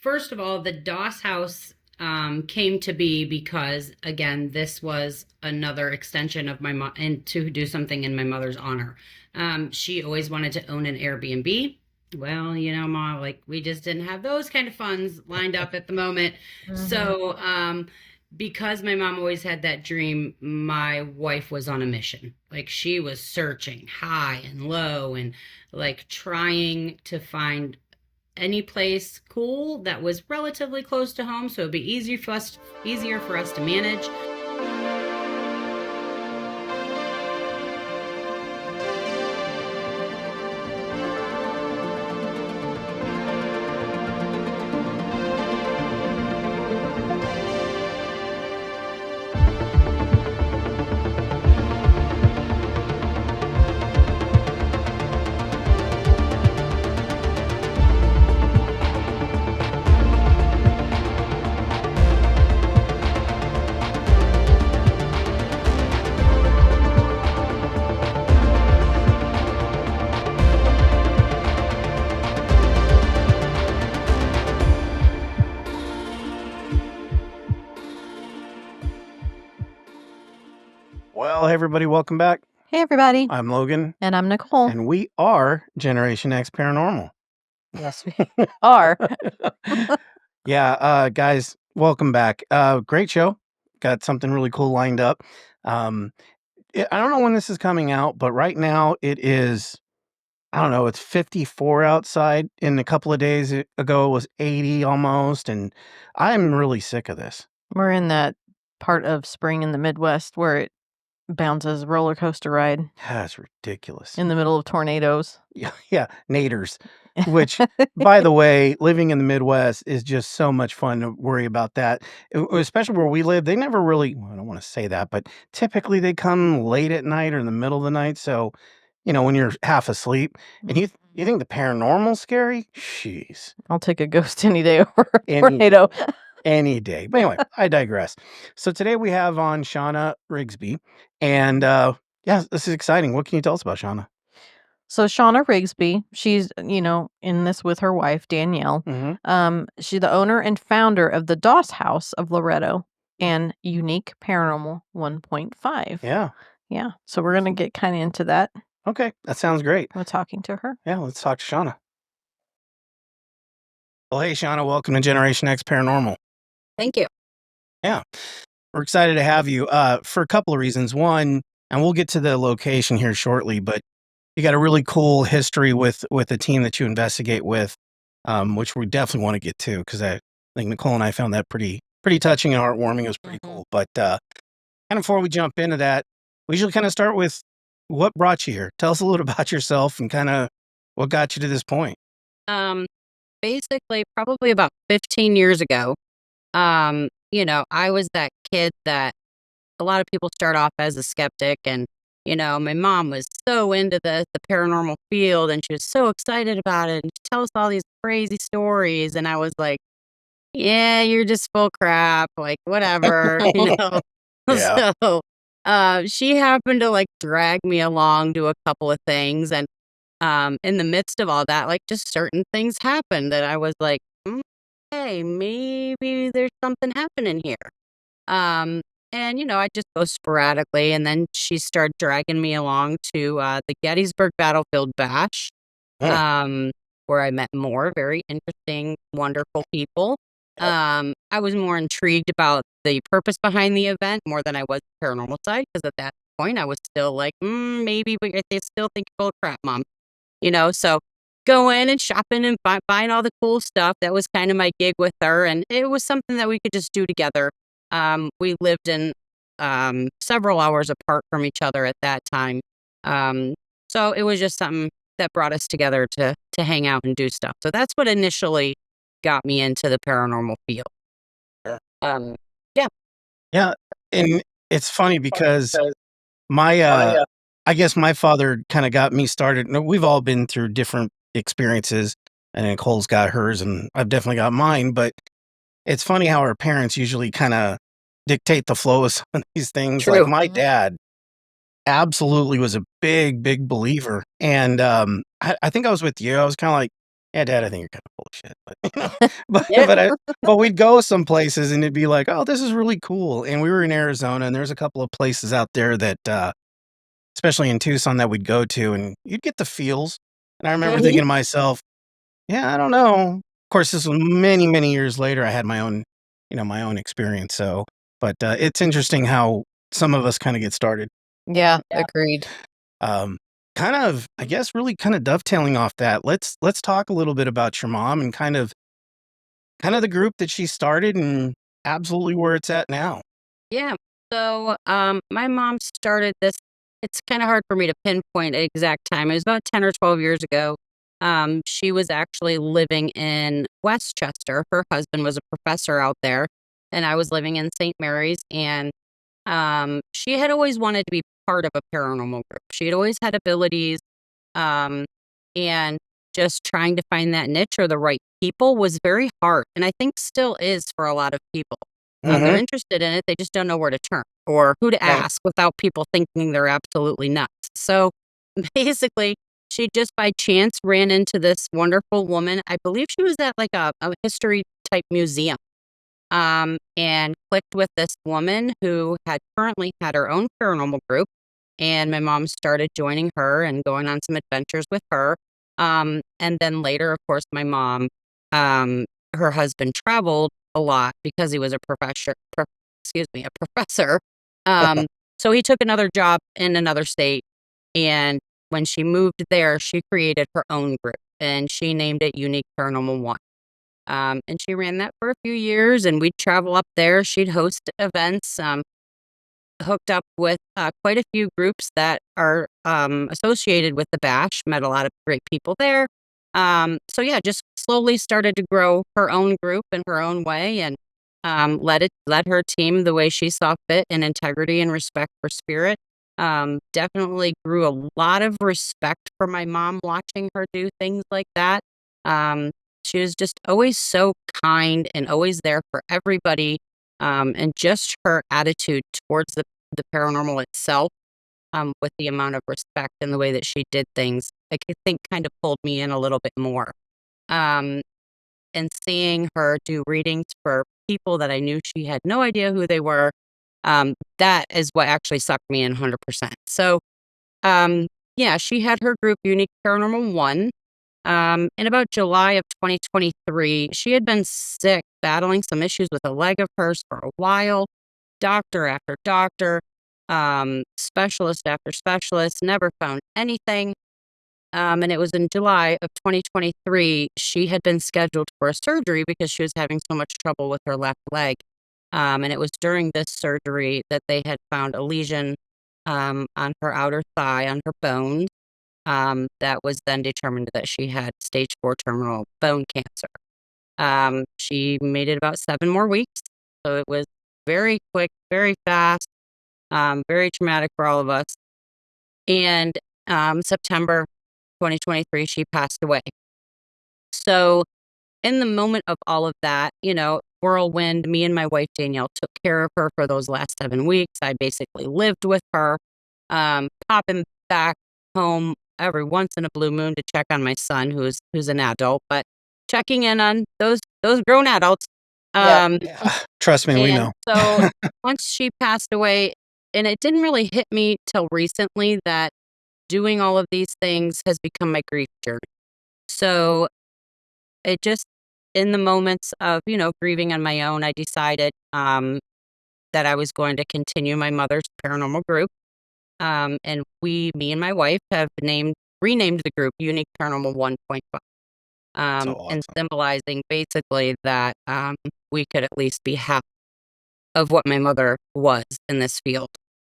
first of all, the Doss house came to be because, again, this was another extension of my mom and to do something in my mother's honor. She always wanted to own an Airbnb. Well, Ma, like we just didn't have those kind of funds lined up at the moment. So, because my mom always had that dream, my wife was on a mission. Like she was searching high and low and like trying to find any place cool that was relatively close to home so it'd be easier for us to manage. Well, hey everybody, welcome back. Hey everybody. I'm Logan. And I'm Nicole. And we are Generation X Paranormal. Yes, we are. Yeah, guys, welcome back. Great show. Got something really cool lined up. I don't know when this is coming out, but right now it is, I don't know, it's 54 outside. In a couple of days ago, it was 80 almost. And I'm really sick of this. We're in that part of spring in the Midwest where it bounces roller coaster ride. That's ridiculous. In the middle of tornadoes. Yeah, naders. Which, by the way, living in the Midwest is just so much fun to worry about that. Especially where we live, they never really, well, I don't want to say that, but typically they come late at night or in the middle of the night. So, when you're half asleep and you think the paranormal's scary? Jeez. I'll take a ghost any day over a tornado. Any day. But anyway, I digress. So today we have on Shawnna Rigsby. And yeah, this is exciting. What can you tell us about Shawnna? So Shawnna Rigsby, she's, in this with her wife, Danielle. She's the owner and founder of the Doss House of Loretto and Unique Paranormal 1.5. Yeah. Yeah. So we're going to get kind of into that. Okay. That sounds great. We're talking to her. Yeah, let's talk to Shawnna. Well, hey, Shawnna, welcome to Generation X Paranormal. Thank you. Yeah. We're excited to have you for a couple of reasons. One, and we'll get to the location here shortly, but you got a really cool history with the team that you investigate with, which we definitely want to get to because I think Nicole and I found that pretty touching and heartwarming. It was pretty cool. But kind of before we jump into that, we usually kind of start with what brought you here. Tell us a little about yourself and kind of what got you to this point. Basically, probably about 15 years ago, I was that kid that a lot of people start off as a skeptic. And, my mom was so into the paranormal field and she was so excited about it. And she tell us all these crazy stories. And I was like, yeah, you're just full crap. Like, whatever, Yeah. So she happened to like drag me along to a couple of things. And in the midst of all that, like just certain things happened that I was like, hey, maybe there's something happening here. And, I just go sporadically. And then she started dragging me along to the Gettysburg Battlefield Bash, where I met more very interesting, wonderful people. I was more intrigued about the purpose behind the event more than I was the paranormal side, because at that point I was still like, maybe, but they still think full crap, Mom. So going and shopping and buying all the cool stuff. That was kind of my gig with her. And it was something that we could just do together. We lived in several hours apart from each other at that time. So it was just something that brought us together to hang out and do stuff. So that's what initially got me into the paranormal field. Yeah. Yeah. And it's funny because my I guess my father kind of got me started. We've all been through different experiences, and Nicole's got hers, and I've definitely got mine. But it's funny how our parents usually kind of dictate the flow of some of these things. True. Like my dad absolutely was a big believer. And I think I was with you. I was kind of like, Yeah, Dad, I think you're kind of full of shit, but but Yeah. but we'd go some places and it'd be like, oh, this is really cool. And we were in Arizona, and there's a couple of places out there that, especially in Tucson, that we'd go to, and you'd get the feels. And I remember thinking to myself, yeah, I don't know. Of course, this was many, many years later. I had my own, my own experience. So, but it's interesting how some of us kind of get started. Yeah, agreed. Um, kind of, I guess, really kind of dovetailing off that. Let's talk a little bit about your mom and kind of the group that she started and absolutely where it's at now. Yeah. So, my mom started this. It's kind of hard for me to pinpoint an exact time. It was about 10 or 12 years ago. She was actually living in Westchester. Her husband was a professor out there, and I was living in St. Mary's. And she had always wanted to be part of a paranormal group. She had always had abilities, um, and just trying to find that niche or the right people was very hard, and I think still is for a lot of people. They're Mm-hmm. interested in it, they just don't know where to turn or who to Right. ask without people thinking they're absolutely nuts. So, basically, she just by chance ran into this wonderful woman. I believe she was at, like, a history type museum, and clicked with this woman who had currently had her own paranormal group. And my mom started joining her and going on some adventures with her. And then later, of course, my mom, her husband traveled a lot because he was a a professor. Um, so he took another job in another state. And when she moved there, she created her own group and she named it Unique Paranormal One. And she ran that for a few years, and we'd travel up there. She'd host events, hooked up with quite a few groups that are associated with the Bash, met a lot of great people there. So, yeah, just slowly started to grow her own group in her own way and led her team the way she saw fit in integrity and respect for spirit. Definitely grew a lot of respect for my mom watching her do things like that. Um, she was just always so kind and always there for everybody. And just her attitude towards the paranormal itself, with the amount of respect and the way that she did things, I could think kind of pulled me in a little bit more. Um, and seeing her do readings for people that I knew she had no idea who they were, that is what actually sucked me in 100%. So, um, yeah, she had her group Unique Paranormal One. In about July of 2023, she had been sick, battling some issues with a leg of hers for a while. Doctor after doctor, specialist after specialist, never found anything. And it was in July of 2023, she had been scheduled for a surgery because she was having so much trouble with her left leg. And it was during this surgery that they had found a lesion on her outer thigh, on her bones. That was then determined that she had stage 4 terminal bone cancer. She made it about 7 more weeks. So it was very quick, very fast, very traumatic for all of us. And September 2023, she passed away. So, in the moment of all of that, whirlwind, me and my wife Danielle took care of her for those last 7 weeks. I basically lived with her, popping back home every once in a blue moon to check on my son, who's an adult, but checking in on those grown adults. Yep. Um, Yeah. Trust me, we and know. so once she passed away, and it didn't really hit me till recently that doing all of these things has become my grief journey. So it just, in the moments of, grieving on my own, I decided that I was going to continue my mother's paranormal group. And me and my wife have renamed the group Unique Paranormal 1.5. So And awesome. symbolizing basically that we could at least be half of what my mother was in this field.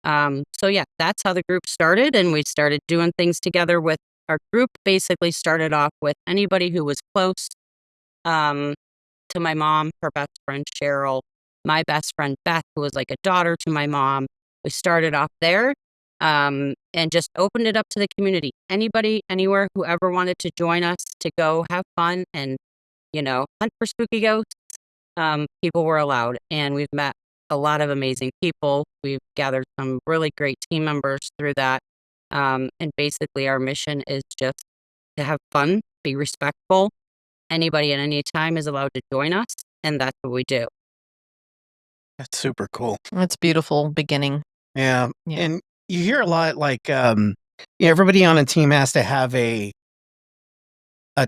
So yeah, that's how the group started, and we started doing things together with our group. Basically, started off with anybody who was close um, to my mom, her best friend Cheryl, my best friend Beth, who was like a daughter to my mom. We started off there, and just opened it up to the community. Anybody, anywhere, whoever wanted to join us to go have fun and hunt for spooky ghosts, people were allowed, and we've met a lot of amazing people. We've gathered some really great team members through that. And basically, our mission is just to have fun, be respectful, anybody at any time is allowed to join us, and that's what we do. That's super cool. It's beautiful beginning. Yeah. Yeah. And you hear a lot like everybody on a team has to have a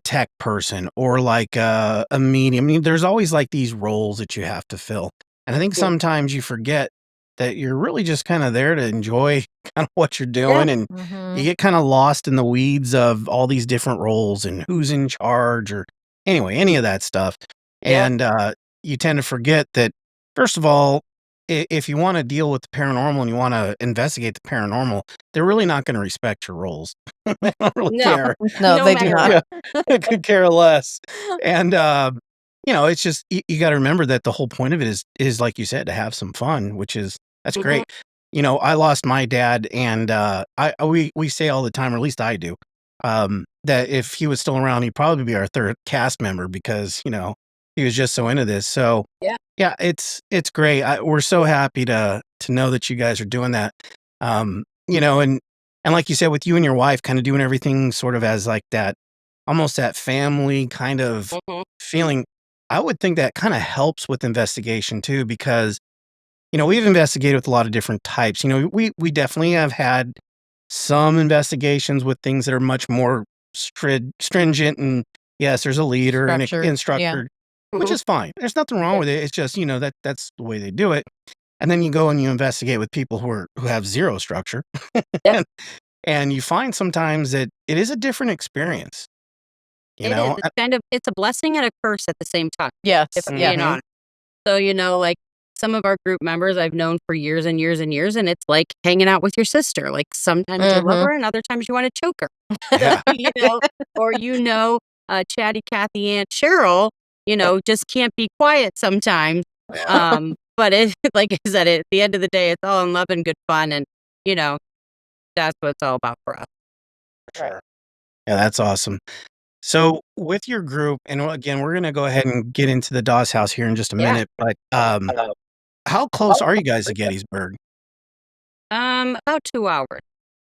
tech person or like a medium. I mean, there's always like these roles that you have to fill. And I think Yeah. sometimes you forget that you're really just kind of there to enjoy kind of what you're doing. And you get kind of lost in the weeds of all these different roles and who's in charge or anyway, any of that stuff. Yeah. And you tend to forget that, first of all, if you want to deal with the paranormal and you want to investigate the paranormal, they're really not going to respect your roles. They don't really No. care. No, No they do matter not. Yeah, I could care less. And it's just you got to remember that the whole point of it is like you said, to have some fun, which is that's Mhm. great. I lost my dad, and we say all the time, or at least I do, that if he was still around, he'd probably be our third cast member because he was just so into this. So yeah, it's great. We're so happy to know that you guys are doing that. And like you said, with you and your wife kind of doing everything sort of as like that, almost that family kind of Mhm. feeling, I would think that kind of helps with investigation too, because, we've investigated with a lot of different types. We definitely have had some investigations with things that are much more stringent and yes, there's a leader and an Structured. Yeah. instructor, which Mhm. is fine. There's nothing wrong with it. It's just, that's the way they do it. And then you go and you investigate with people who have zero structure. Yep. And you find sometimes that it is a different experience, you It is. know? It's a blessing and a curse at the same time, Yes. if I'm Yeah. being honest. So, like some of our group members I've known for years and years and years, and it's like hanging out with your sister. Like sometimes you love her and other times you want to choke her. Yeah. Or Chatty Cathy Aunt Cheryl, just can't be quiet sometimes. But it like I said, at the end of the day, it's all in love and good fun, and that's what it's all about for us. Sure. Yeah, that's awesome. So with your group, and again, we're gonna go ahead and get into the Dawes house here in just a Yeah. minute, but how close are you guys to Gettysburg? About 2 hours.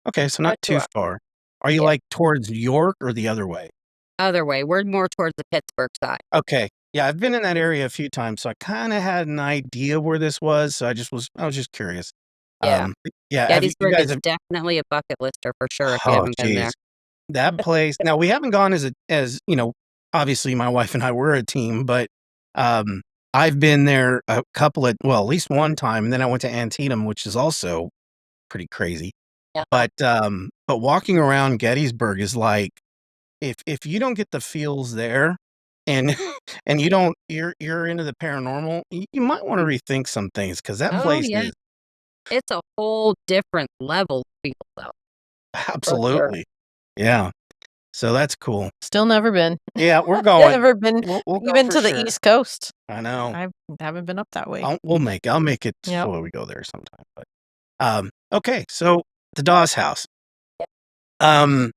Okay, so About not 2 too hours. far. Are you Yeah. like towards York or the other way? Other way. We're more towards the Pittsburgh side. Okay. Yeah, I've been in that area a few times, so I kind of had an idea where this was. So I was just curious. Yeah. Yeah, you Gettysburg guys is have, definitely a bucket lister for sure if you oh haven't been there. geez. That place now, we haven't gone obviously, my wife and I were a team, but, um, I've been there a couple of at least one time, and then I went to Antietam, which is also pretty crazy. Yeah. But walking around Gettysburg is like, if you don't get the feels there and and you're into the paranormal, you might wanna rethink some things because that Oh, place yeah. is It's a whole different level feel, though. absolutely. Yeah. So that's cool. Still never been. Yeah, we're going. Never been We'll go even for to the sure. East Coast. I know. I haven't been up that way. I'll make it Yep. so we go there sometime. But okay, so the Dawes house. Um,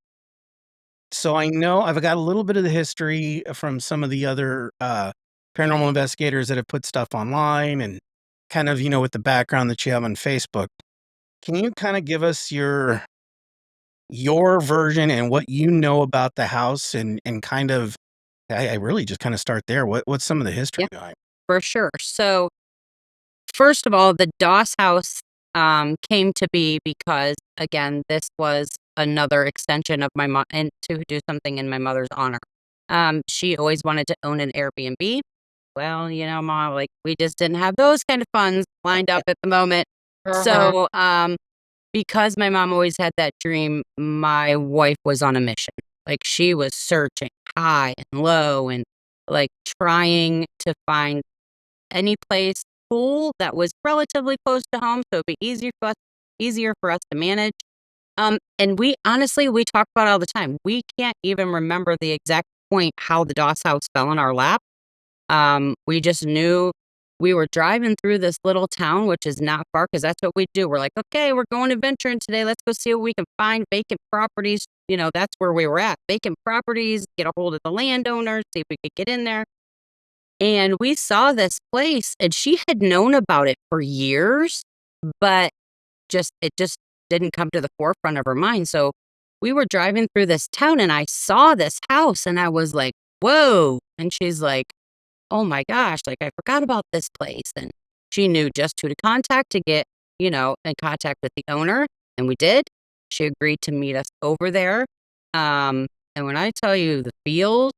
so I know I've got a little bit of the history from some of the other paranormal investigators that have put stuff online and kind of, with the background that you have on Facebook. Can you kind of give us your version and what you know about the house and kind of I really just kind of start there. What's some of the history Yeah. behind? For sure. So, first of all, the Doss house came to be because, again, this was another extension of my mom and to do something in my mother's honor. She always wanted to own an Airbnb. Well, Mom, like we just didn't have those kind of funds lined up at the moment. So, because my mom always had that dream, my wife was on a mission. Like she was searching high and low and like trying to find any place cool that was relatively close to home so it'd be easier for us to manage. And we talk about it all the time. We can't even remember the exact point how the Doss house fell in our lap. We just knew we were driving through this little town, which is not far because that's what we do. We're like, okay, we're going adventuring today. Let's go see what we can find. Vacant properties. That's where we were at. Vacant properties, get a hold of the landowners, see if we could get in there. And we saw this place, and she had known about it for years, but it just didn't come to the forefront of her mind. So we were driving through this town, and I saw this house, and I was like, whoa, And she's like, oh my gosh, like I forgot about this place. And she knew just who to contact to get, in contact with the owner. And we did. She agreed to meet us over there. And when I tell you the feels,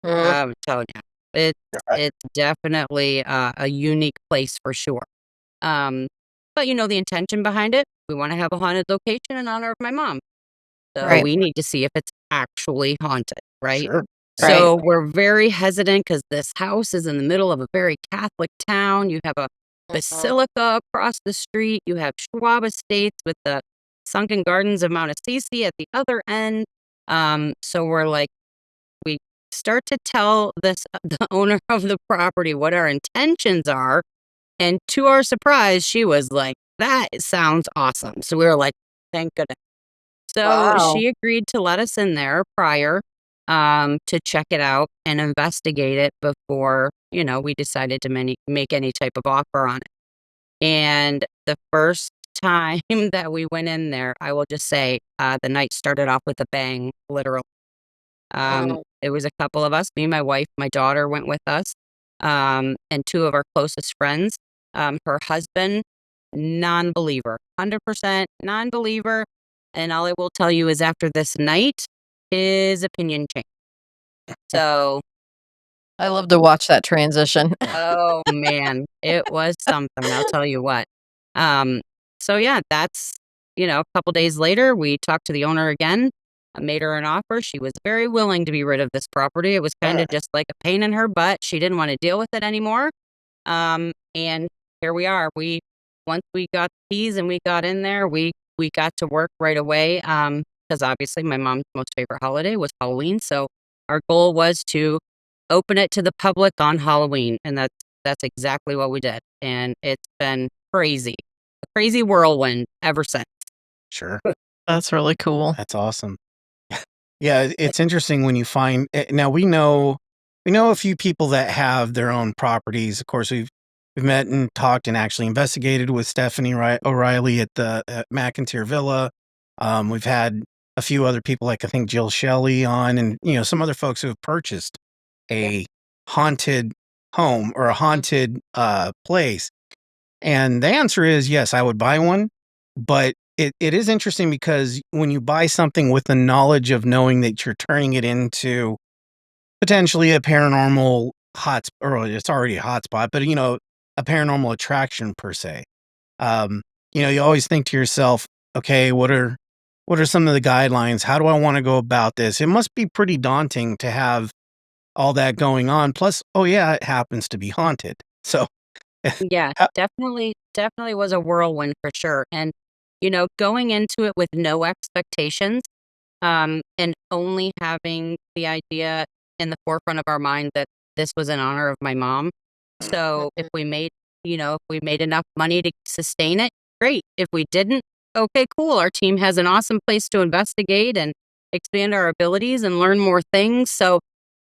I'm telling you, it's definitely a unique place for sure. But the intention behind it, we want to have a haunted location in honor of my mom. So Right. we need to see if it's actually haunted, right? Sure. So we're very hesitant because this house is in the middle of a very Catholic town. You have a basilica across the street. You have Schwab Estates with the sunken gardens of Mount Assisi at the other end. So we're like, we start to tell the owner of the property what our intentions are. And to our surprise, she was like, that sounds awesome. So we were like, thank goodness. So she agreed to let us in there prior to check it out and investigate it before, we decided to make any type of offer on it. And the first time that we went in there, I will just say the night started off with a bang, literally. It was a couple of us, me, my wife, my daughter went with us, and two of our closest friends. Her husband, non-believer, 100% non-believer. And all I will tell you is after this night, his opinion changed. So, I love to watch that transition. oh man, it was something. I'll tell you what. So yeah, that's, a couple days later, we talked to the owner again. I made her an offer. She was very willing to be rid of this property. It was kind of just like a pain in her butt. She didn't want to deal with it anymore. And here we are. Once we got the keys and we got in there, we got to work right away. Because obviously my mom's most favorite holiday was Halloween. So our goal was to open it to the public on Halloween. And that's exactly what we did. And it's been crazy, a crazy whirlwind ever since. Sure. That's really cool. That's awesome. Yeah, it's interesting when you find now we know a few people that have their own properties. Of course, we've met and talked and actually investigated with Stephanie O'Reilly at the McIntyre Villa. We've had a few other people, like I think Jill Shelley on, and some other folks who have purchased a haunted home or a haunted place. And the answer is yes, I would buy one, but it is interesting because when you buy something with the knowledge of knowing that you're turning it into potentially a paranormal or it's already a hotspot, but a paranormal attraction per se. You always think to yourself, okay, what are some of the guidelines? How do I want to go about this? It must be pretty daunting to have all that going on. Plus, oh yeah, it happens to be haunted. So Yeah, definitely was a whirlwind for sure. And, going into it with no expectations, and only having the idea in the forefront of our mind that this was in honor of my mom. So if we made, enough money to sustain it, great. If we didn't, okay, cool. Our team has an awesome place to investigate and expand our abilities and learn more things. So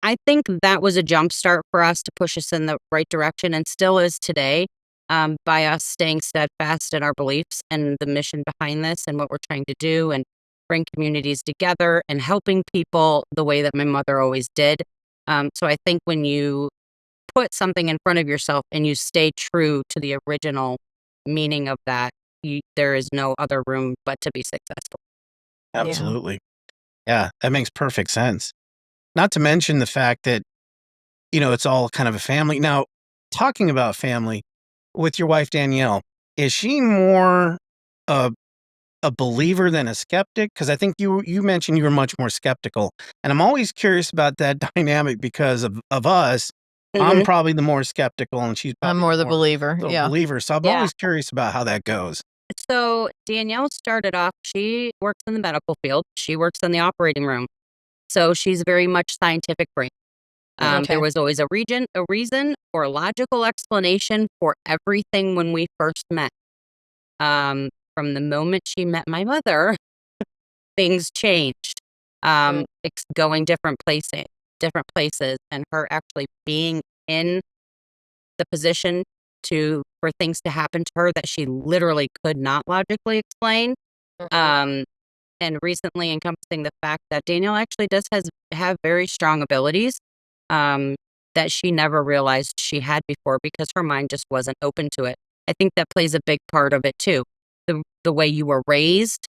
I think that was a jump start for us to push us in the right direction and still is today, by us staying steadfast in our beliefs and the mission behind this and what we're trying to do and bring communities together and helping people the way that my mother always did. So I think when you put something in front of yourself and you stay true to the original meaning of that, there is no other room but to be successful. Absolutely. Yeah, that makes perfect sense. Not to mention the fact that, it's all kind of a family. Now, talking about family with your wife, Danielle, is she more a believer than a skeptic? Because I think you mentioned you were much more skeptical. And I'm always curious about that dynamic because of us. I'm probably the more skeptical and she's I'm probably more the believer. believer. So I'm always curious about how that goes. So Danielle started off, she works in the medical field. She works in the operating room. So she's very much scientific brain. There was always a reason or a logical explanation for everything when we first met. From the moment she met my mother, things changed. Going different places, and her actually being in the position for things to happen to her that she literally could not logically explain. And recently encompassing the fact that Danielle actually have very strong abilities. that she never realized she had before because her mind just wasn't open to it. I think that plays a big part of it too. The way you were raised,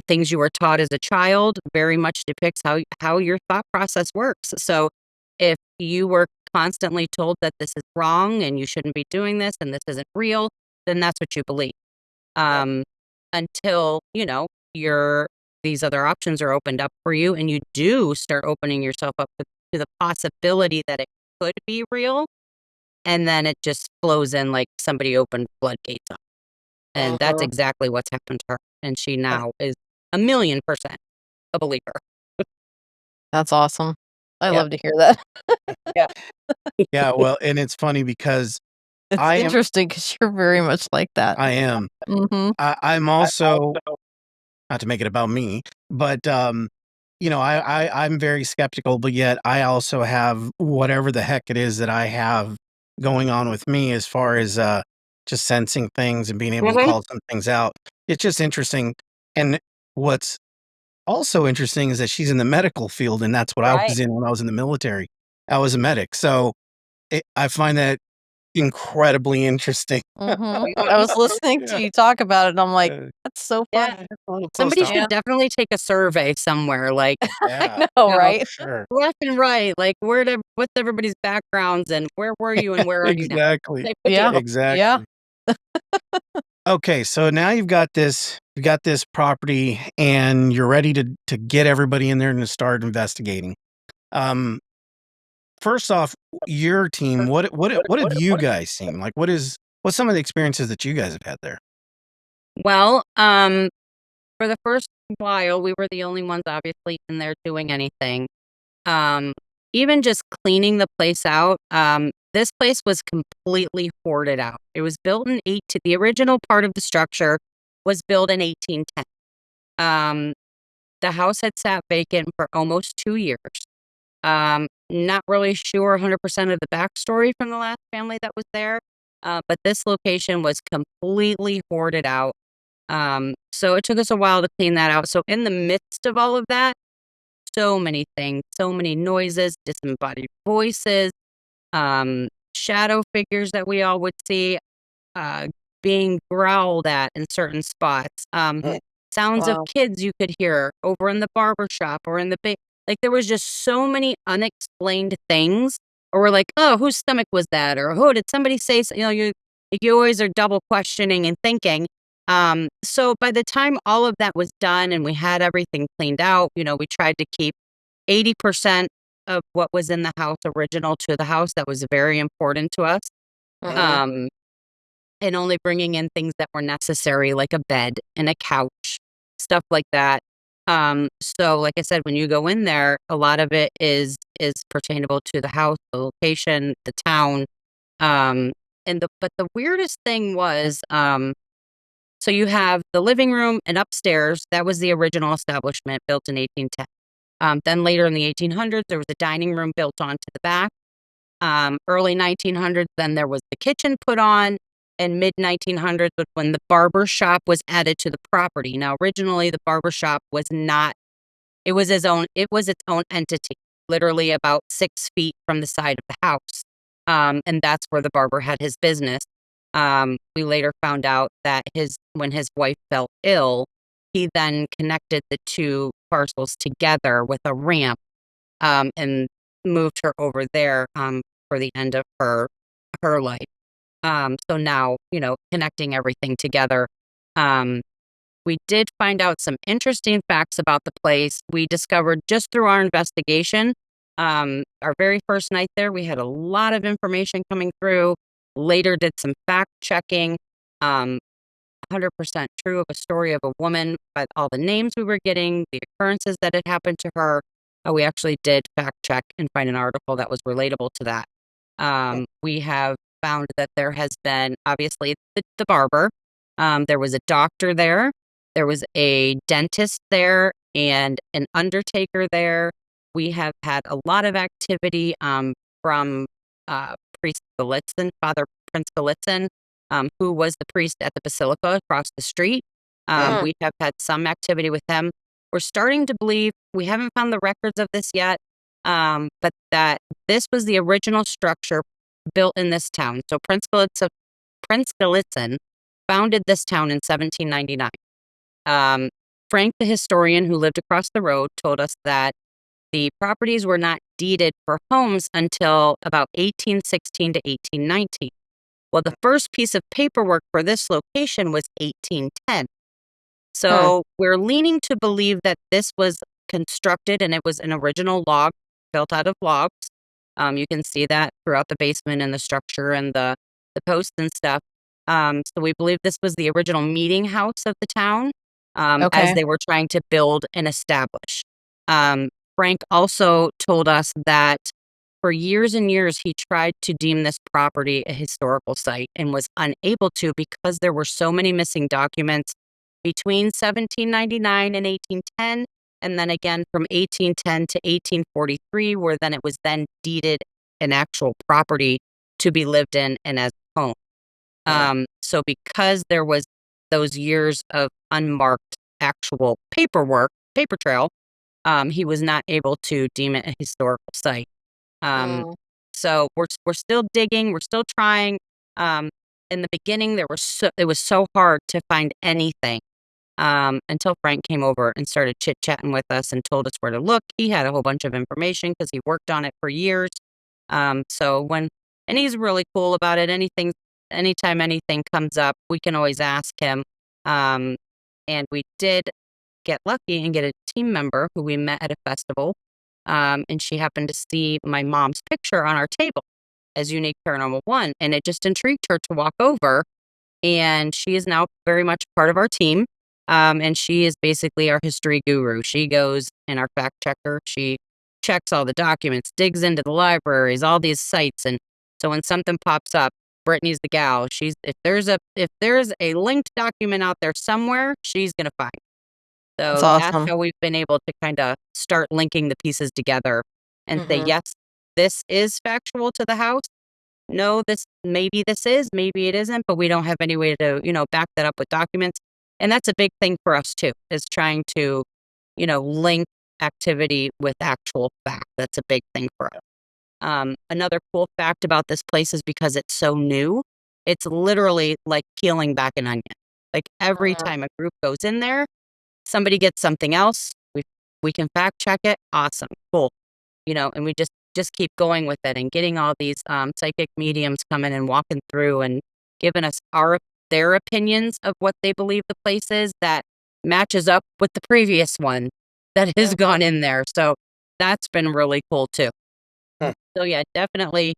things you were taught as a child very much depicts how your thought process works. So if you were constantly told that this is wrong and you shouldn't be doing this and this isn't real, then that's what you believe. Until, these other options are opened up for you and you do start opening yourself up to the possibility that it could be real. And then it just flows in like somebody opened floodgates up. And that's exactly what's happened to her. And she now is 1,000,000% a believer. That's awesome. I Yeah. love to hear that. Yeah, well, and it's funny because It's I am interesting because you're very much like that. I am. Mhm. I'm also, not to make it about me, but, I'm very skeptical, but yet I also have whatever the heck it is that I have going on with me as far as, just sensing things and being able to call some things out. It's just interesting, and what's also interesting is that she's in the medical field, and that's what I Right. was in when I was in the military. I was a medic, so I find that incredibly interesting. Mhm. I was listening to you talk about it, and I'm like, Uh, "That's so Yeah. funny." it's a little close Somebody to should Yeah. definitely take a survey somewhere, like, yeah, I know, know, right? sure. left and right, like what's everybody's backgrounds and where were you and where are you now? Exactly, Type of Yeah. deal. Yeah. exactly. Okay, so now you've got this property and you're ready to get everybody in there and to start investigating. Um, first off, your team, what have you guys seen? Like what's some of the experiences that you guys have had there? Well, for the first while, we were the only ones obviously in there doing anything. Um, Even just cleaning the place out, this place was completely hoarded out. It was built in the original part of the structure was built in 1810. Um, the house had sat vacant for almost 2 years. Not really sure 100% of the backstory from the last family that was there, but this location was completely hoarded out. So it took us a while to clean that out. So in the midst of all of that, so many things, so many noises, disembodied voices, shadow figures that we all would see, uh, being growled at in certain spots, sounds of Wow. kids you could hear over in the barber shop or in the like there was just so many unexplained things, or we're like, oh, whose stomach was that, or oh, did somebody say so? You always are double questioning and thinking. So by the time all of that was done and we had everything cleaned out, we tried to keep 80% of what was in the house original to the house. That was very important to us. Mhm. Um, and only bringing in things that were necessary, like a bed and a couch, stuff like that. So like I said, when you go in there, a lot of it is pertainable to the house, the location, the town. Um, but the weirdest thing was, so you have the living room and upstairs. That was the original establishment built in 1810. Then later in the 1800s, there was a dining room built onto the back. Early 1900s, then there was the kitchen put on, and mid 1900s was when the barber shop was added to the property. Now, originally, the barber shop was not. It was its own entity, literally about 6 feet from the side of the house, and that's where the barber had his business. We later found out that when his wife fell ill, he then connected the two parcels together with a ramp, and moved her over there, for the end of her life. So now, connecting everything together. Um, we did find out some interesting facts about the place. We discovered just through our investigation. Our very first night there, we had a lot of information coming through. Later, did some fact checking. 100% true of a story of a woman, but all the names we were getting, the occurrences that had happened to her. We actually did fact check and find an article that was relatable to that. We have found that there has been obviously the barber. There was a doctor there. There was a dentist there and an undertaker there. We have had a lot of activity from Priest Gallitzin, Father Prince Gallitzin, who was the priest at the basilica across the street. Mm. We have had some activity with him. We're starting to believe, we haven't found the records of this yet, but that this was the original structure built in this town. So Prince Gallitzin founded this town in 1799. Frank, the historian who lived across the road, told us that the properties were not deeded for homes until about 1816 to 1819. Well, the first piece of paperwork for this location was 1810. So we're leaning to believe that this was constructed and it was an original log built out of logs. You can see that throughout the basement and the structure and the posts and stuff. So we believe this was the original meeting house of the town as they were trying to build and establish. Frank also told us that for years and years, he tried to deem this property a historical site and was unable to because there were so many missing documents between 1799 and 1810, and then again from 1810 to 1843, where then it was then deeded an actual property to be lived in and as a home. So because there was those years of unmarked actual paper trail, he was not able to deem it a historical site. So we're still digging, we're still trying. In the beginning, it was so hard to find anything until Frank came over and started chit-chatting with us and told us where to look. He had a whole bunch of information because he worked on it for years. And he's really cool about it. Anytime anything comes up, we can always ask him. And we did get lucky and get a team member who we met at a festival. And she happened to see my mom's picture on our table as Unique Paranormal 1. And it just intrigued her to walk over. And she is now very much part of our team. And she is basically our history guru. She goes and our fact checker. She checks all the documents, digs into the libraries, all these sites. And so when something pops up, Brittany's the gal. If there's a linked document out there somewhere, she's gonna find. So that's how we've been able to kind of start linking the pieces together and say, yes, this is factual to the house. No, maybe it isn't, but we don't have any way to, back that up with documents. And that's a big thing for us too, is trying to, link activity with actual fact. That's a big thing for us. Another cool fact about this place is because it's so new, it's literally like peeling back an onion. Like every time a group goes in there, somebody gets something else. We can fact check it. Awesome. Cool. And we just keep going with it and getting all these psychic mediums coming and walking through and giving us their opinions of what they believe the place is that matches up with the previous one that has gone in there. So that's been really cool too. So yeah, definitely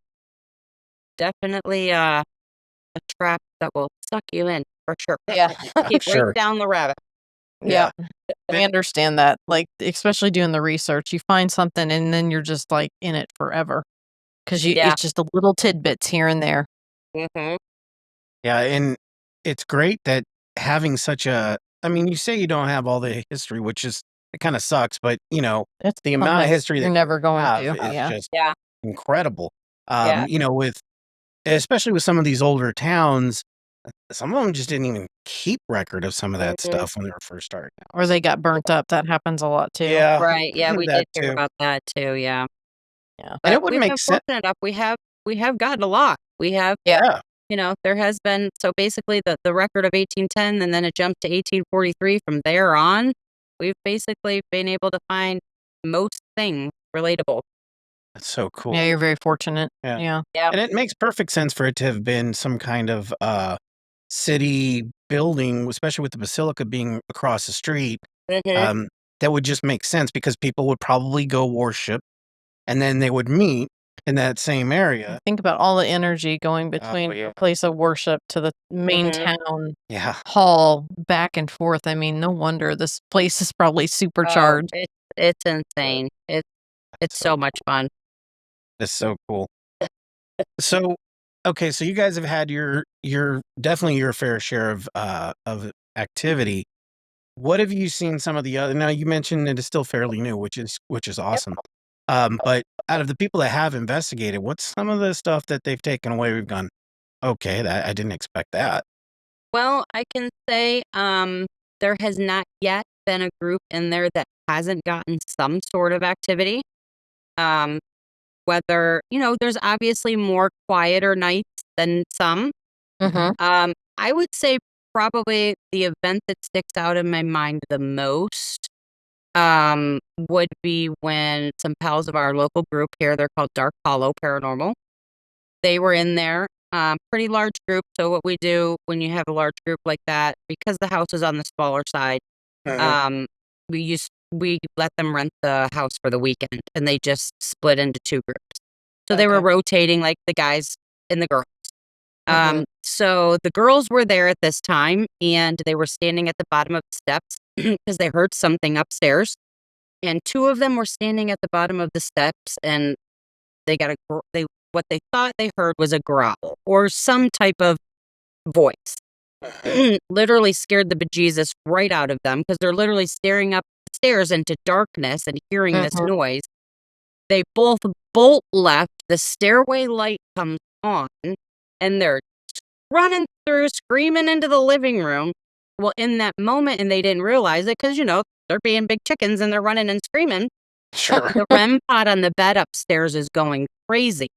a trap that will suck you in for sure. Yeah. Keep right down the rabbit. Yeah. I understand that. Like, especially doing the research, you find something and then you're just like in it forever. Because it's just a little tidbits here and there. Mm-hmm. Yeah, and it's great that having you say you don't have all the history, which is, it kind of sucks, but It's the amount of history you're that never you going have to. is just Yeah. incredible. Yeah. Especially with some of these older towns, some of them just didn't even keep record of some of that stuff when they were first starting out. Or they got burnt up. That happens a lot too. Yeah. Right. Yeah, we that did hear too. about that too. Yeah. Yeah. And But it wouldn't we've make been sense. fortunate enough. We have gotten a lot. We have, Yeah. there has been, so basically the record of 1810 and then it jumped to 1843. From there on, we've basically been able to find most things relatable. That's so cool. Yeah, you're very fortunate. Yeah. Yeah. And it makes perfect sense for it to have been some kind of city building, especially with the basilica being across the street. Mhm. That would just make sense because people would probably go worship and then they would meet in that same area. Think about all the energy going between a place of worship to the main town hall, back and forth. I mean, no wonder this place is probably supercharged. It's insane. It's so much fun. It's so cool. So, okay, so you guys have had your definitely your fair share of activity. What have you seen some of the other? Now you mentioned it is still fairly new, which is awesome. But out of the people that have investigated, what's some of the stuff that they've taken away? We've gone, okay, that I didn't expect that. Well, I can say there has not yet been a group in there that hasn't gotten some sort of activity. whether, there's obviously more quieter nights than some. I would say probably the event that sticks out in my mind the most would be when some pals of our local group here, they're called Dark Hollow Paranormal. They were in there, pretty large group. So what we do when you have a large group like that, because the house is on the smaller side, we let them rent the house for the weekend, and they just split into two groups. So they were rotating like the guys and the girls. So the girls were there at this time, and they were standing at the bottom of the steps because they heard something upstairs. And two of them were standing at the bottom of the steps, and they got what they thought they heard was a growl or some type of voice. Literally scared the bejesus right out of them because they're literally staring up the stairs into darkness and hearing this noise. They both bolt left. The stairway light comes on, and they're running through, screaming into the living room. Well, in that moment, and they didn't realize it because, they're being big chickens and they're running and screaming. Sure. The REM pod on the bed upstairs is going crazy.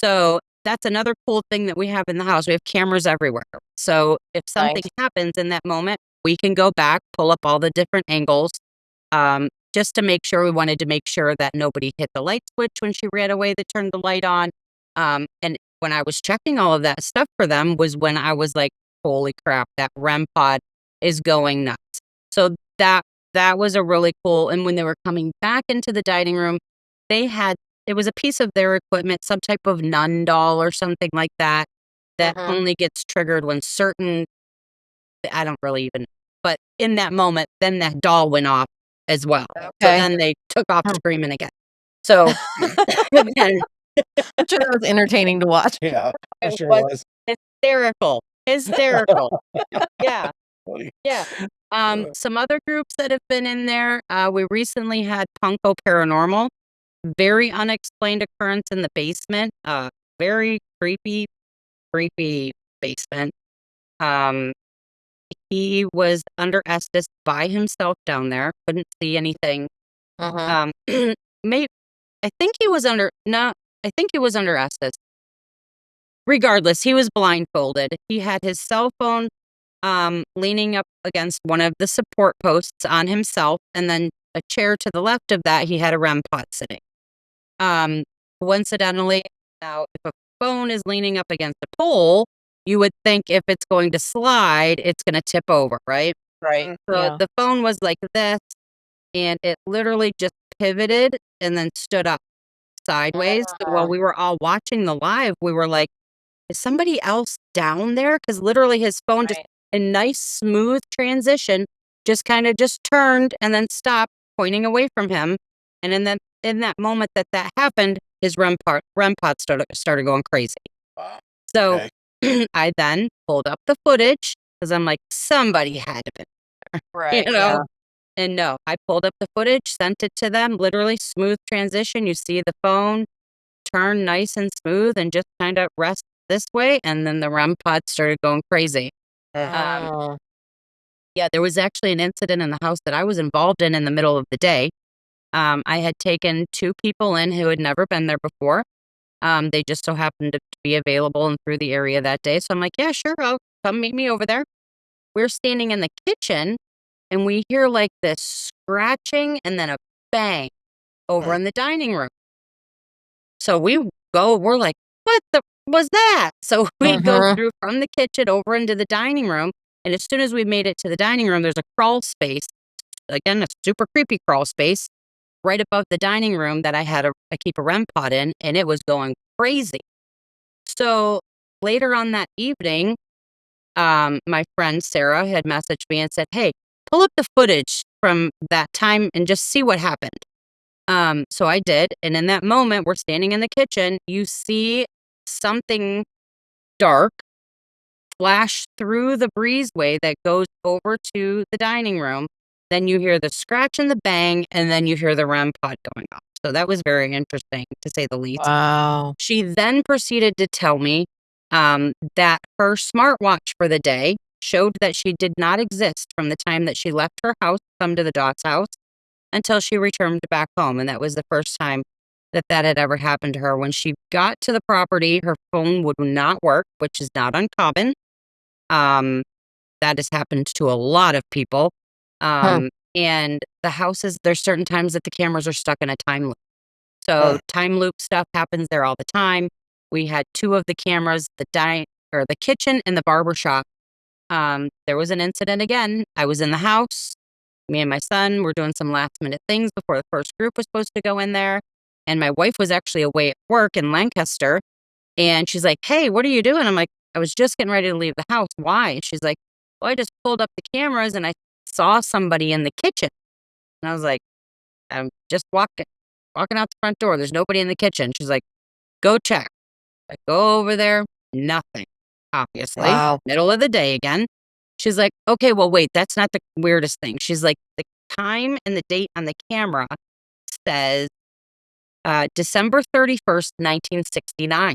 So that's another cool thing that we have in the house. We have cameras everywhere. So if something happens in that moment, we can go back, pull up all the different angles, just to make sure. We wanted to make sure that nobody hit the light switch when she ran away that turned the light on. And when I was checking all of that stuff for them was when I was like, holy crap, that REM pod is going nuts. So that was a really cool. And when they were coming back into the dining room, it was a piece of their equipment, some type of nun doll or something like that, that only gets triggered when certain, I don't really even, but in that moment, then that doll went off as well. So then they took off screaming again. So again, I'm sure that was entertaining to watch. Yeah, it sure was. Hysterical. Yeah. Yeah. Some other groups that have been in there, we recently had Punko Paranormal. Very unexplained occurrence in the basement. Very creepy basement. He was under Estes by himself down there. Couldn't see anything. I think he was under Estes. Regardless, he was blindfolded. He had his cell phone leaning up against one of the support posts on himself, and then a chair to the left of that, he had a REM pod sitting. Coincidentally, now if a phone is leaning up against a pole, you would think if it's going to slide, it's going to tip over, right? Right. So the phone was like this, and it literally just pivoted and then stood up sideways. So while we were all watching the live, we were like, is somebody else down there? Because literally his phone just a nice smooth transition, just kind of just turned and then stopped, pointing away from him. And in that moment that happened, his REM pod started going crazy. Wow. So I then pulled up the footage because I'm like, somebody had to be there. Right. And no, I pulled up the footage, sent it to them, literally smooth transition. You see the phone turn nice and smooth and just kind of rest this way. And then the REM pod started going crazy. Yeah, there was actually an incident in the house that I was involved in the middle of the day. I had taken two people in who had never been there before. They just so happened to be available and through the area that day. So I'm like, yeah, sure, I'll come meet me over there. We're standing in the kitchen and we hear like this scratching and then a bang over in the dining room. So we're like, what was that? So we go through from the kitchen over into the dining room. And as soon as we made it to the dining room, there's a crawl space. Again, a super creepy crawl space right above the dining room that I keep a REM pod in, and it was going crazy. So later on that evening, my friend Sarah had messaged me and said, hey, pull up the footage from that time and just see what happened. So I did. And in that moment, we're standing in the kitchen. You see something dark flash through the breezeway that goes over to the dining room. Then you hear the scratch and the bang, and then you hear the REM pod going off. So that was very interesting, to say the least. Wow. She then proceeded to tell me that her smartwatch for the day showed that she did not exist from the time that she left her house to come to the Dot's house until she returned back home. And that was the first time that had ever happened to her. When she got to the property, her phone would not work, which is not uncommon. That has happened to a lot of people. And the houses, there's certain times that the cameras are stuck in a time loop. So time loop stuff happens there all the time. We had 2 of the cameras, the kitchen and the barber shop. There was an incident again. I was in the house. Me and my son were doing some last minute things before the first group was supposed to go in there. And my wife was actually away at work in Lancaster. And she's like, "Hey, what are you doing?" I'm like, "I was just getting ready to leave the house. Why?" And she's like, "Well, I just pulled up the cameras and I saw somebody in the kitchen." And I was like, "I'm just walking out the front door. There's nobody in the kitchen." She's like, "Go check." I go over there, nothing, obviously. Wow. Middle of the day again. She's like, "Okay, well, wait, that's not the weirdest thing." She's like, "The time and the date on the camera says December 31st, 1969.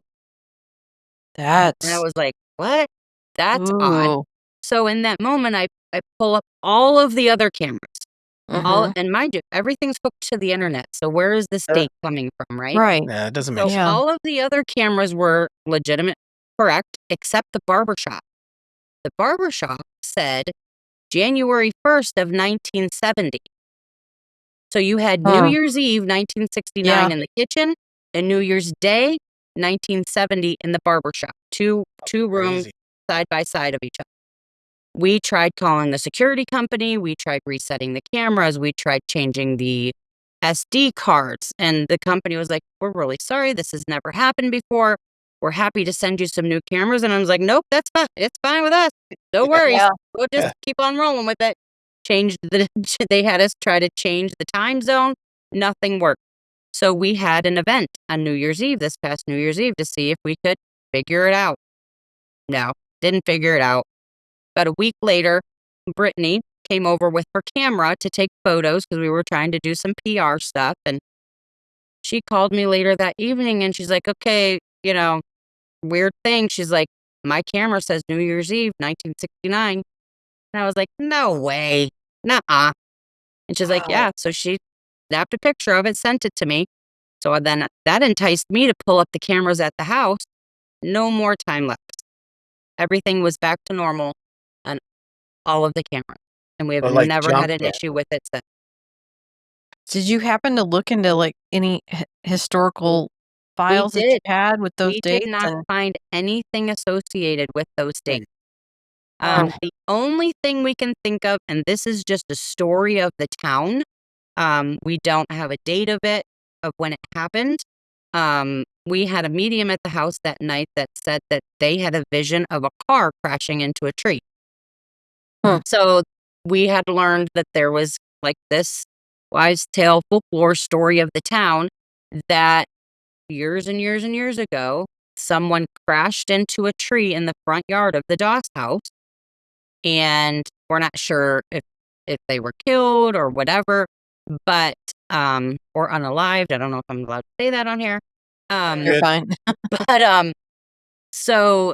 And I That's was like, "What? That's odd." Ooh. So in that moment, I pull up all of the other cameras. mhm. And mind you, everything's hooked to the internet. So where is this date coming from, right? Right. Yeah, it doesn't make So sense. Yeah. all of the other cameras were legitimate, correct, except the barbershop. The barbershop said January 1st of 1970. So you had New Huh. Year's Eve, 1969 Yeah. in the kitchen and New Year's Day, 1970 in the barbershop. Two rooms Crazy. side by side of each other. We tried calling the security company. We tried resetting the cameras. We tried changing the SD cards. And the company was like, "We're really sorry. This has never happened before. We're happy to send you some new cameras." And I was like, "Nope, that's fine. It's fine with us. No worries. Yeah. We'll just Yeah. keep on rolling with it." They had us try to change the time zone. Nothing worked. So we had an event on New Year's Eve, this past New Year's Eve, to see if we could figure it out. No, didn't figure it out. About a week later, Brittany came over with her camera to take photos because we were trying to do some PR stuff. And she called me later that evening and she's like, "Okay, weird thing." She's like, "My camera says New Year's Eve, 1969. And I was like, "No way. Nuh-uh." And she's like, Wow. "Yeah." So she snapped a picture of it, sent it to me. So then that enticed me to pull up the cameras at the house. No more time lapse. Everything was back to normal on all of the cameras. And we have But like never had jump an it. issue with it since. Did you happen to look into like any historical We files that you did. had with those We did dates? not And find anything associated with those dates. Oh. The only thing we can think of, and this is just a story of the town, we don't have a date of it, of when it happened. We had a medium at the house that night that said that they had a vision of a car crashing into a tree. Huh. So we had learned that there was like this wise tale folklore story of the town that years and years and years ago, someone crashed into a tree in the front yard of the Doss house. And we're not sure if they were killed or whatever, but or unalived. I don't know if I'm allowed to say that on here. You're Good. fine. But so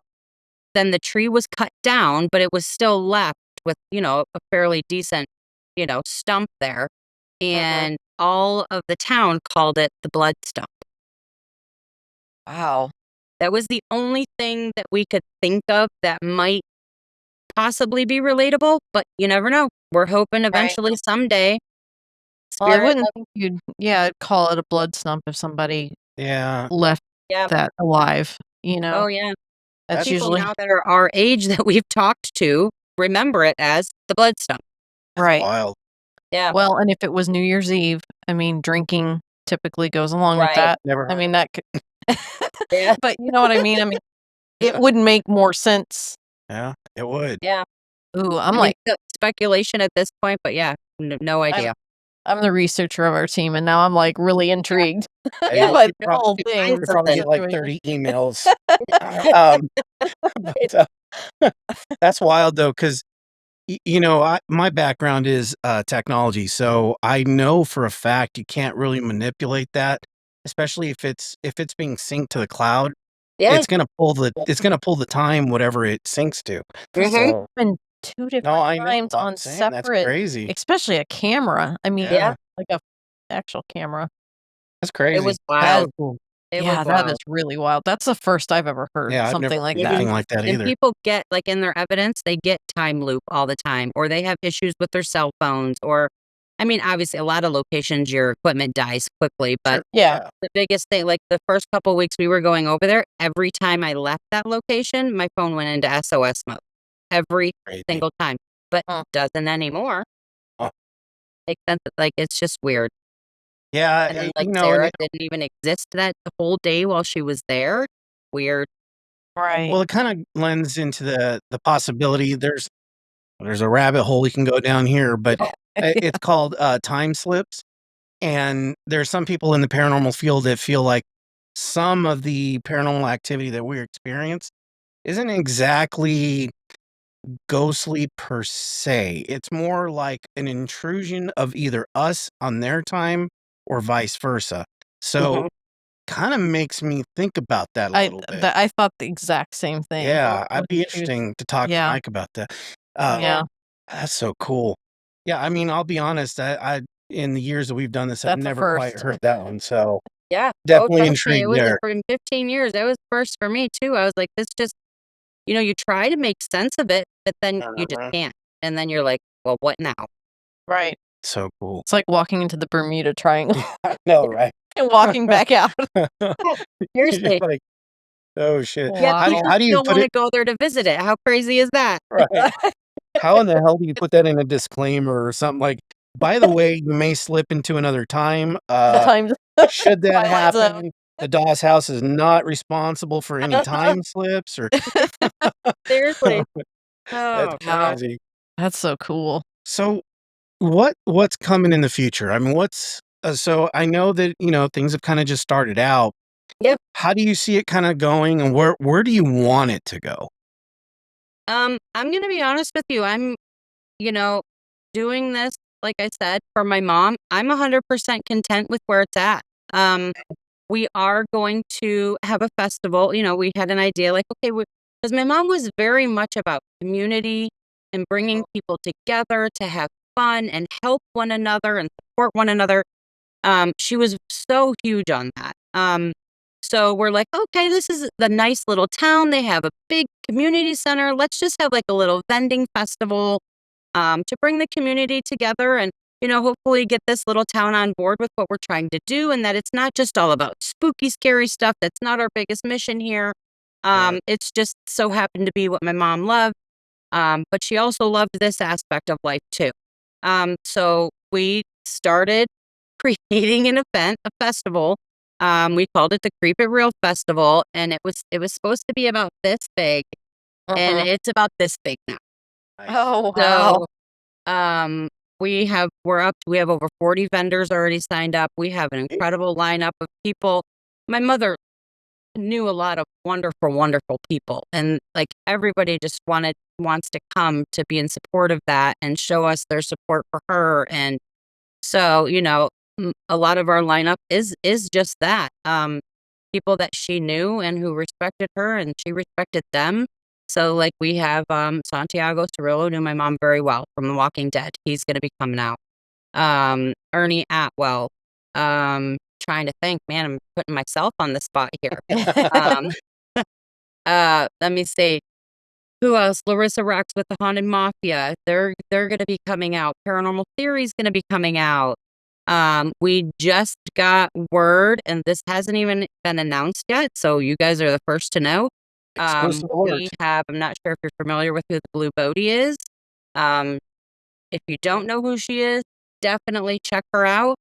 then the tree was cut down, but it was still left with, a fairly decent, stump there. And all of the town called it the blood stump. Wow. That was the only thing that we could think of that might possibly be relatable, but you never know. We're hoping eventually someday Well, I spirit wouldn't think you'd call it a blood stump if somebody Yeah. left yeah. that alive, Oh yeah. That's People usually now that are our age that we've talked to remember it as the blood stump. right. Wild. Yeah. Well, and if it was New Year's Eve, I mean, drinking typically goes along with Right. that. Never. I mean, that could Yeah. but you know what I mean? I mean, it would make more sense. Yeah, it would. Yeah. Ooh, I I'm mean, like speculation at this point, but yeah, no idea. I'm the researcher of our team, and now I'm, like, really intrigued Yeah, by you the whole find thing. You'll probably get like situation. 30 emails. Um, but, that's wild though, because my background is technology, so I know for a fact you can't really manipulate that, especially if it's being synced to the cloud. Yeah. It's gonna pull the time whatever it syncs to. Mhm. So Been 2 different no, I know. times I'm on saying that's separate crazy. especially a camera. I mean, Yeah. like a actual camera. That's crazy. It was That's wild. cool. It Yeah, was that wild. is really wild. That's the first I've ever heard Yeah, I've something never like heard that. anything like that And either. people get, like, in their evidence, they get time loop all the time, or they have issues with their cell phones, or I mean, obviously, a lot of locations, your equipment dies quickly, but Sure. Yeah. the biggest thing, like, the first couple weeks we were going over there, every time I left that location, my phone went into SOS mode. Every Crazy. single time, but Huh. doesn't anymore. Oh. Makes sense, like, it's just weird. Yeah, And then, like, you know, Sarah didn't even exist that the whole day while she was there. Weird. Right. well, it kind of lends into the possibility. There's a rabbit hole we can go down here, but it's called time slips. And there's some people in the paranormal field that feel like some of the paranormal activity that we experience isn't exactly ghostly per se. It's more like an intrusion of either us on their time or vice versa. So kind of makes me think about that a little bit. I thought the exact same thing. Yeah, I'd When be she was- interesting to talk to Yeah. Mike about that. Yeah. That's so cool. Yeah, I mean, I'll be honest, I in the years that we've done this, I've That's a never quite first. heard that one. So Yeah. definitely Trust me, it intrigued was there. for in 15 years, it was first for me too. I was like, this just you try to make sense of it, but then you just can't. And then you're like, well, what now? Right. So cool. It's like walking into the Bermuda Triangle I know, right? and walking back out. You're Seriously. just like, oh shit. Yeah, Wow. people How do you still put want it to go there to visit it. How crazy is that? right? How in the hell do you put that in a disclaimer or something like, by the way, you may slip into another time. Times Should that Twilight Zone. happen, the Doss House is not responsible for any time slips or Seriously. that's Oh, God. crazy. That's so cool. So what's coming in the future? I mean, what's so I know that, things have kind of just started out. Yep. How do you see it kind of going and where do you want it to go? I'm gonna be honest with you. I'm, you know, doing this, like I said, for my mom. I'm 100% content with where it's at. We are going to have a festival. We had an idea like, okay, because my mom was very much about community and bringing people together to have fun and help one another and support one another. She was so huge on that. So we're like, okay, this is the nice little town. They have a big community center. Let's just have like a little vending festival to bring the community together and, hopefully get this little town on board with what we're trying to do and that it's not just all about spooky, scary stuff. That's not our biggest mission here. Right. It's just so happened to be what my mom loved. But she also loved this aspect of life too. So we started creating an event, a festival. We called it the Creep It Real Festival, and it was supposed to be about this big, and it's about this big now. Nice. Oh, wow. So, we have over 40 vendors already signed up. We have an incredible lineup of people. My mother knew a lot of wonderful, wonderful people, and like everybody just wants to come to be in support of that and show us their support for her. And so, a lot of our lineup is just that. People that she knew and who respected her and she respected them. So like we have Santiago Cirillo, knew my mom very well from The Walking Dead. He's gonna be coming out. Ernie Atwell. Trying to think, man, I'm putting myself on the spot here. Um, let me see. Who else? Larissa Rocks with the Haunted Mafia. They're gonna be coming out. Paranormal Theory's gonna be coming out. We just got word, and this hasn't even been announced yet, so you guys are the first to know. Exclusive alert. I'm not sure if you're familiar with who the Blue Bodie is. If you don't know who she is, definitely check her out.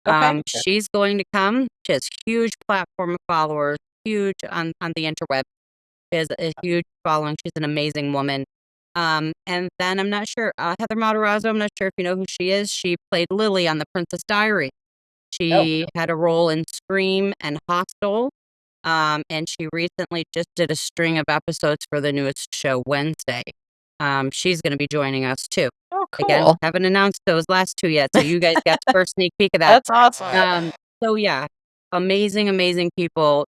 Okay. She's going to come. She has huge platform of followers, huge on the interweb. She has a huge following. She's an amazing woman. And then I'm not sure, Heather Matarazzo, I'm not sure if you know who she is. She played Lily on The Princess Diary. She had a role in Scream and Hostel. And she recently just did a string of episodes for the newest show, Wednesday. She's going to be joining us too. Oh, cool. Again, haven't announced those last two yet, so you guys got the first sneak peek of that. That's awesome. So yeah, amazing, amazing people.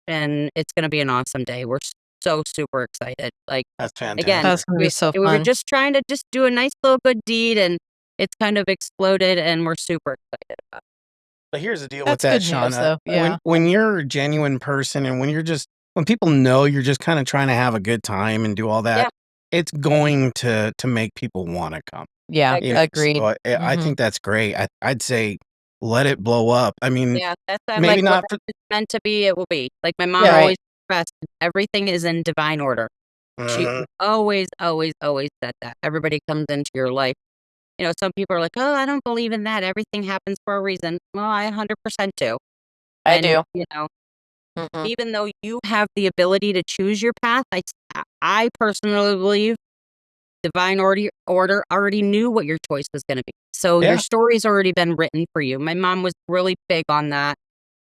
And it's going to be an awesome day. We're so super excited. Like That's fantastic. again, That's gonna be so we were fun. just trying to just do a nice little good deed, and it's kind of exploded, and we're super excited about it. But here's the deal That's with that, good news, Shawnna. though. Yeah. When you're a genuine person and when people know you're just kind of trying to have a good time and do all that, Yeah. it's going to make people want to come. Yeah, Agreed. agreed. So I think that's great. I'd say let it blow up. I mean, Yeah, that's maybe not for. it's meant to be, it will be. Like my mom Yeah, right. always stressed, everything is in divine order. She Mhm. always, always, always said that. Everybody comes into your life. You know, some people are like, "Oh, I don't believe in that. Everything happens for a reason." Well, I 100% do. I And, do. you know, Mhm. even though you have the ability to choose your path, I personally believe divine order already knew what your choice was gonna be. So your Yeah. story's already been written for you. My mom was really big on that,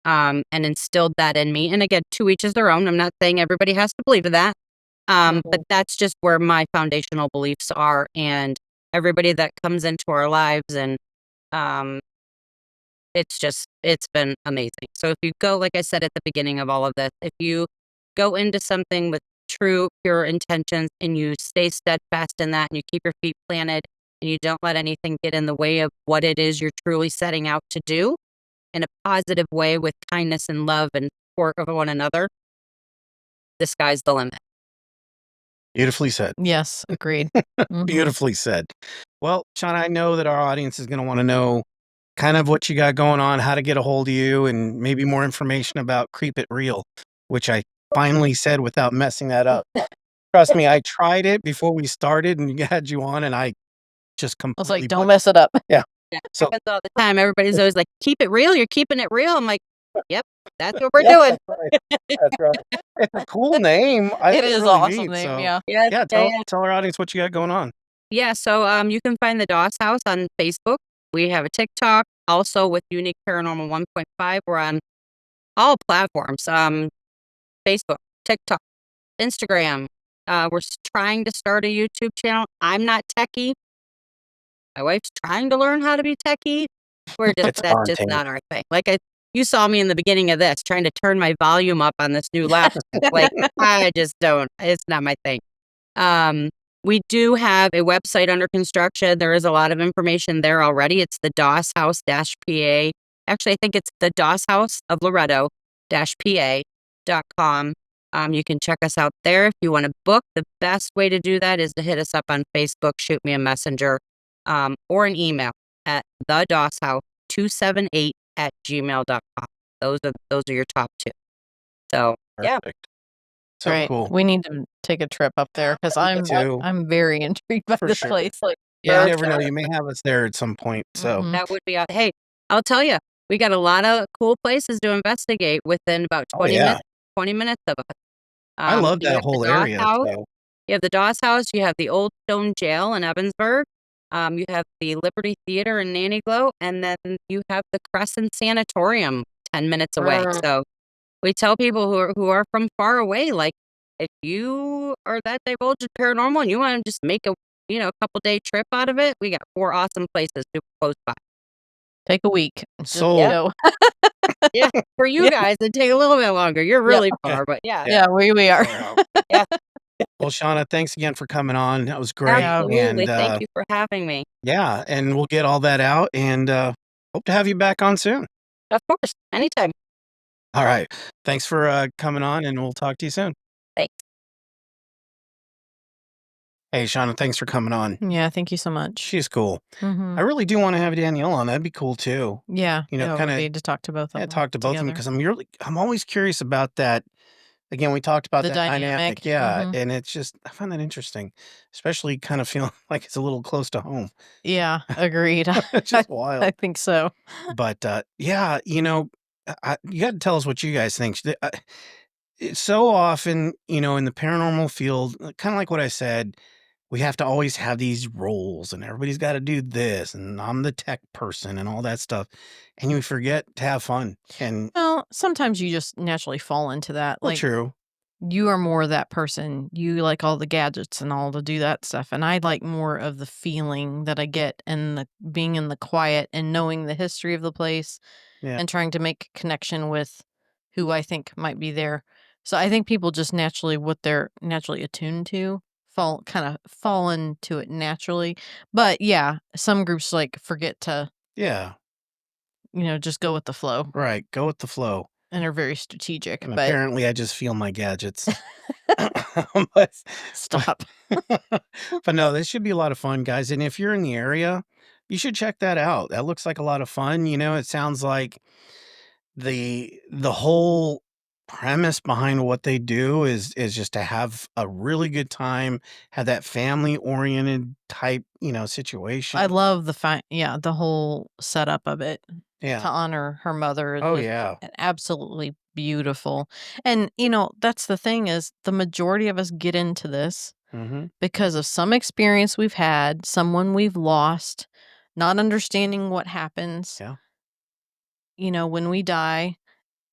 and instilled that in me. And again, to each is their own. I'm not saying everybody has to believe in that. But that's just where my foundational beliefs are, and everybody that comes into our lives, and um, it's been amazing. So if you go, like I said at the beginning of all of this, if you go into something with true, pure intentions and you stay steadfast in that and you keep your feet planted and you don't let anything get in the way of what it is you're truly setting out to do in a positive way with kindness and love and support of one another, the sky's the limit. Beautifully said. Yes, agreed. Mhm. Beautifully said. Well, Shawnna, I know that our audience is going to want to know kind of what you got going on, how to get a hold of you, and maybe more information about Creep It Real, which I finally said without messing that up. Trust me, I tried it before we started and had you on, and I just I was completely like, don't mess it up. Yeah. Yeah, So happens all the time. Everybody's always like, "Keep it real. You're keeping it real." I'm like, "Yep, that's what we're yeah, doing." that's right. That's right. It's a cool name. It It's is really awesome neat. name, So yeah. Yes, yeah, yeah, yeah. tell our audience what you got going on. Yeah, so, you can find the Doss House on Facebook. We have a TikTok, also with Unique Paranormal 1.5. We're on all platforms, Facebook, TikTok, Instagram. We're trying to start a YouTube channel. I'm not techie. My wife's trying to learn how to be techie. It's That's just daunting. not our thing. You saw me in the beginning of this trying to turn my volume up on this new laptop. Like, I just don't. It's not my thing. Um, we do have a website under construction. There is a lot of information there already. It's the Doss House PA. Actually, I think it's the Doss House of Loretto PA.com. You can check us out there if you want to book. The best way to do that is to hit us up on Facebook, shoot me a messenger, or an email at thedoshouse278@gmail.com. Those are your top two. So yeah. Perfect. So Right. cool. We need to take a trip up there because too. I'm very intrigued by For this sure. place. Like, Yeah, you For never know. sure. You may have us there at some point. So Mhm. That would be hey, I'll tell you, we got a lot of cool places to investigate within about oh 20 yeah, 20 minutes of us. I love You that have the whole Doss area. House. So You have the Doss House. You have the Old Stone Jail in Evansburg. You have the Liberty Theater in Nannyglow, and then you have the Crescent Sanatorium 10 minutes away. So we tell people who are from far away, like, if you are that divulged in paranormal and you want to just make a couple day trip out of it, we got 4 awesome places super close by. take a week. Just Sold. go. Yeah, for you Yeah. guys, it'd take a little bit longer. You're Yeah. really Yeah. far, but yeah. Yeah, we are. Yeah, Well, Shawnna, thanks again for coming on. That was great. absolutely. And Thank you for having me. yeah, and we'll get all that out and hope to have you back on soon. Of course, anytime. All right. Thanks for coming on, and we'll talk to you soon. Thanks. Hey, Shawnna, thanks for coming on. Yeah, thank you so much. She's cool. Mhm. I really do want to have Danielle on. That'd be cool too. Yeah, You know, it would kind of be to talk to both of them talk to both of them together. because I'm always curious about that. Again, we talked about The that dynamic, dynamic. yeah, Mhm. and it's just I find that interesting, especially kind of feeling like it's a little close to home. Yeah, agreed. It's just wild. I think so. But yeah, you got to tell us what you guys think. It's so often, in the paranormal field, kind of like what I said, we have to always have these roles, and everybody's got to do this, and I'm the tech person, and all that stuff, and you forget to have fun. And Well, sometimes you just naturally fall into that. well, Like, true, you are more that person. You like all the gadgets and all to do that stuff. And I like more of the feeling that I get and the being in the quiet and knowing the history of the place yeah, and trying to make connection with who I think might be there. So I think people just naturally what they're naturally attuned to fall into it naturally. But yeah, some groups like forget to, yeah. just go with the flow. Right. Go with the flow. And are very strategic. And but apparently I just feel my gadgets. But Stop. but no, this should be a lot of fun, guys. And if you're in the area, you should check that out. That looks like a lot of fun. It sounds like the whole premise behind what they do is just to have a really good time, have that family oriented type, situation. I love the whole setup of it to Yeah. honor her mother. It's Oh just yeah. absolutely beautiful. And that's the thing is the majority of us get into this Mm-hmm. because of some experience we've had, someone we've lost, not understanding what happens. Yeah. When we die.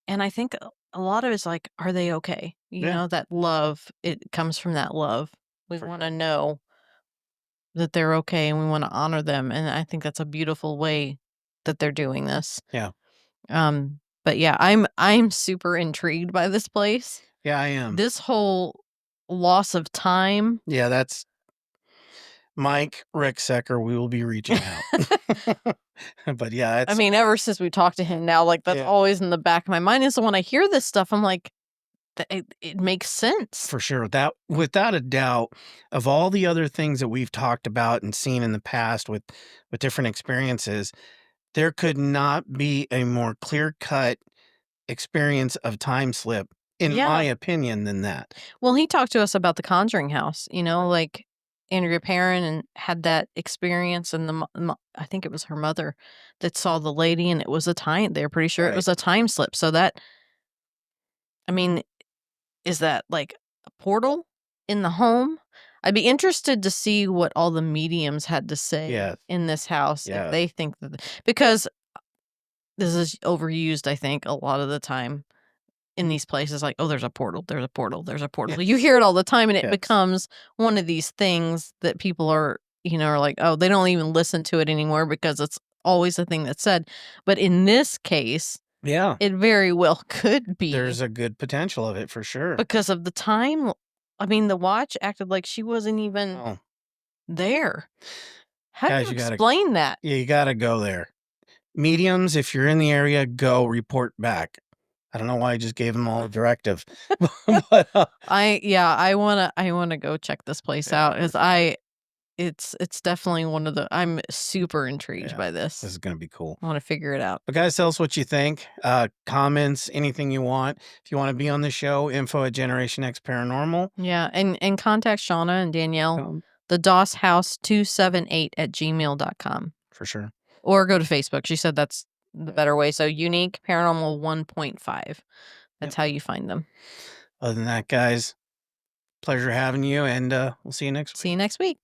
And I think a lot of it's like, are they okay? Yeah. That love, it comes from that love. We For want to know that they're okay and we want to honor them. And I think that's a beautiful way that they're doing this. Yeah. But yeah, I'm super intrigued by this place. Yeah, I am. This whole loss of time. Yeah, that's Mike Ricksecker. We will be reaching out. But yeah, it's, I mean, ever since we talked to him now, like that's Yeah. always in the back of my mind is when I hear this stuff, I'm like, it makes sense. for sure. That without a doubt, of all the other things that we've talked about and seen in the past with different experiences, there could not be a more clear-cut experience of time slip, in Yeah. my opinion, than that. Well, he talked to us about the Conjuring house, like Andrea Perrin and had that experience, and I think it was her mother that saw the lady, and it was a time. They're pretty sure it Right. was a time slip. So that, I mean, is that like a portal in the home? I'd be interested to see what all the mediums had to say Yeah. in this house Yeah. if they think that because this is overused. I think a lot of the time. In these places, like, oh, there's a portal, there's a portal, there's a portal. Yes. You hear it all the time, and it Yes. becomes one of these things that people are like, oh, they don't even listen to it anymore because it's always a thing that's said. But in this case, Yeah. it very well could be. There's a good potential of it for sure. Because of the time. I mean, the watch acted like she wasn't even there. How Guys, do you you gotta- explain that? Yeah, you got to go there. Mediums, if you're in the area, go report back. I don't know why I just gave them all a directive. But, I wanna go check this place Yeah, out as it's definitely one of the I'm super intrigued Yeah, by this this. is going to be cool. I want to figure it out. But guys, tell us what you think. Comments, anything you want. If you want to be on the show, info at Generation X Paranormal. Yeah, and contact Shawnna and Danielle, the DOS House 278@gmail.com. For sure. Or go to Facebook. She said that's the better way. So Unique Paranormal 1.5. That's how you find them. Other than that, guys, pleasure having you, and we'll see you next week. See you next week.